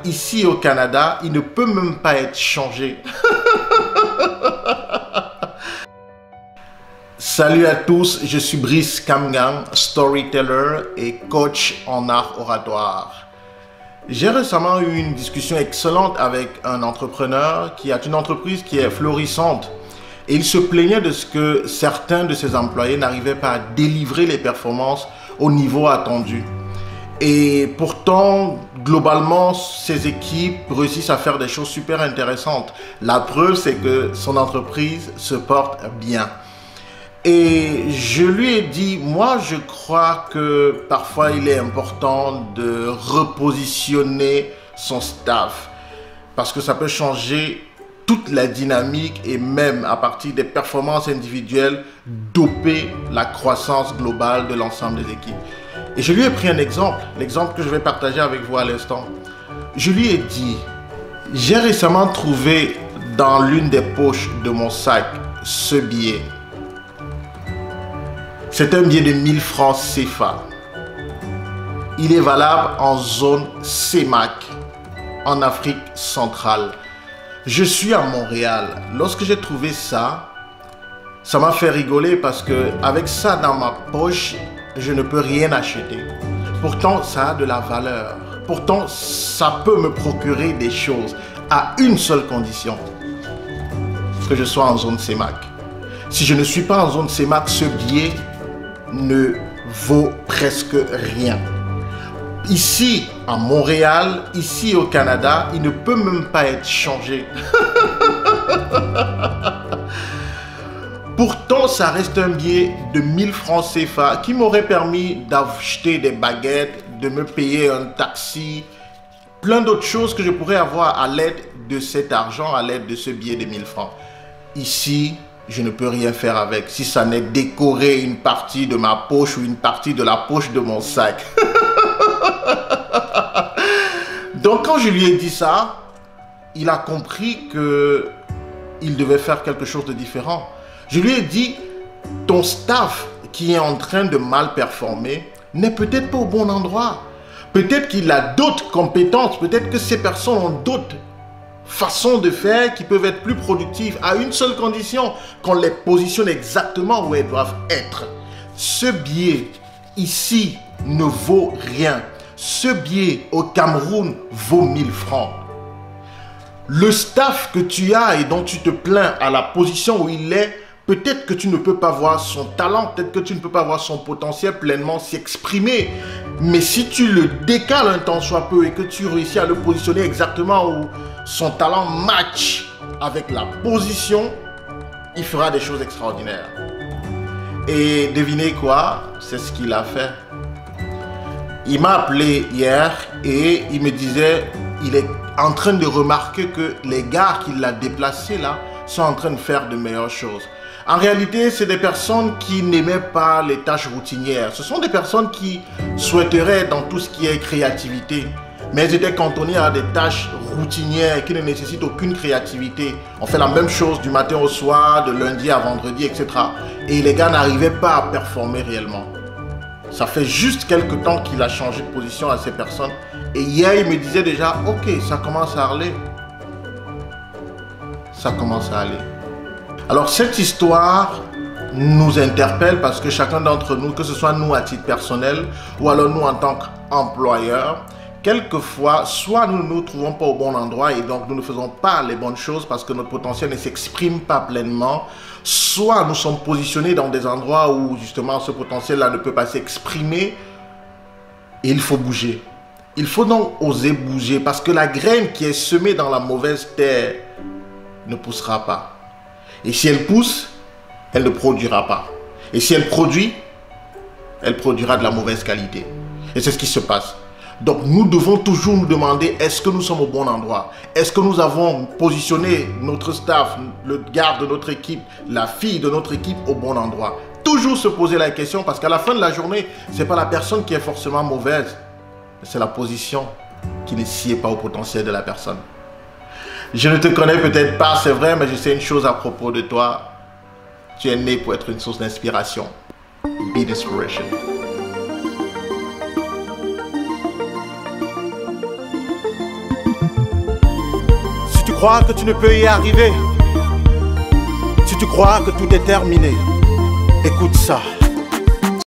Ici au Canada, il ne peut même pas être changé. Salut à tous, je suis Brice Kamgang, storyteller et coach en art oratoire. J'ai récemment eu une discussion excellente avec un entrepreneur qui a une entreprise qui est florissante. Et il se plaignait de ce que certains de ses employés n'arrivaient pas à délivrer les performances au niveau attendu. Et pourtant, globalement, ses équipes réussissent à faire des choses super intéressantes. La preuve, c'est que son entreprise se porte bien. Et je lui ai dit, moi je crois que parfois il est important de repositionner son staff parce que ça peut changer toute la dynamique et même à partir des performances individuelles, doper la croissance globale de l'ensemble des équipes. Et je lui ai pris un exemple, l'exemple que je vais partager avec vous à l'instant. Je lui ai dit, j'ai récemment trouvé dans l'une des poches de mon sac ce billet. C'est un billet de 1000 francs CFA. Il est valable en zone CEMAC, en Afrique centrale. Je suis à Montréal. Lorsque j'ai trouvé ça, ça m'a fait rigoler parce que avec ça dans ma poche, je ne peux rien acheter. Pourtant, ça a de la valeur. Pourtant, ça peut me procurer des choses à une seule condition, que je sois en zone CEMAC. Si je ne suis pas en zone CEMAC, ce billet ne vaut presque rien. Ici, à Montréal, ici au Canada, il ne peut même pas être changé. Pourtant, ça reste un billet de 1000 francs CFA qui m'aurait permis d'acheter des baguettes, de me payer un taxi, plein d'autres choses que je pourrais avoir à l'aide de cet argent, à l'aide de ce billet de 1000 francs. Ici, je ne peux rien faire avec si ça n'est décorer une partie de ma poche ou une partie de la poche de mon sac. Donc quand je lui ai dit ça, il a compris qu'il devait faire quelque chose de différent. Je lui ai dit, ton staff qui est en train de mal performer n'est peut-être pas au bon endroit. Peut-être qu'il a d'autres compétences, peut-être que ces personnes ont d'autres façons de faire qui peuvent être plus productives à une seule condition, qu'on les positionne exactement où elles doivent être. Ce billet ici ne vaut rien. Ce billet au Cameroun vaut 1000 francs. Le staff que tu as et dont tu te plains à la position où il est, peut-être que tu ne peux pas voir son talent, peut-être que tu ne peux pas voir son potentiel pleinement s'exprimer. Mais si tu le décales un tant soit peu et que tu réussis à le positionner exactement où son talent match avec la position, il fera des choses extraordinaires. Et devinez quoi? C'est ce qu'il a fait. Il m'a appelé hier et il me disait, il est en train de remarquer que les gars qui l'ont déplacé là sont en train de faire de meilleures choses. En réalité, c'est des personnes qui n'aimaient pas les tâches routinières. Ce sont des personnes qui souhaiteraient dans tout ce qui est créativité. Mais elles étaient cantonnées à des tâches routinières qui ne nécessitent aucune créativité. On fait la même chose du matin au soir, de lundi à vendredi, etc. Et les gars n'arrivaient pas à performer réellement. Ça fait juste quelques temps qu'il a changé de position à ces personnes. Et hier, il me disait déjà, ok, ça commence à aller. Ça commence à aller. Alors cette histoire nous interpelle parce que chacun d'entre nous, que ce soit nous à titre personnel ou alors nous en tant qu'employeurs, quelquefois, soit nous ne nous trouvons pas au bon endroit et donc nous ne faisons pas les bonnes choses parce que notre potentiel ne s'exprime pas pleinement, soit nous sommes positionnés dans des endroits où justement ce potentiel-là ne peut pas s'exprimer et il faut bouger. Il faut donc oser bouger parce que la graine qui est semée dans la mauvaise terre ne poussera pas. Et si elle pousse, elle ne produira pas. Et si elle produit, elle produira de la mauvaise qualité. Et c'est ce qui se passe. Donc nous devons toujours nous demander, est-ce que nous sommes au bon endroit? Est-ce que nous avons positionné notre staff, le gars de notre équipe, la fille de notre équipe au bon endroit? Toujours se poser la question parce qu'à la fin de la journée, ce n'est pas la personne qui est forcément mauvaise. C'est la position qui ne sied pas au potentiel de la personne. Je ne te connais peut-être pas, c'est vrai, mais je sais une chose à propos de toi. Tu es né pour être une source d'inspiration. Be inspiration. tu crois que tu ne peux y arriver, si tu crois que tout est terminé, écoute ça.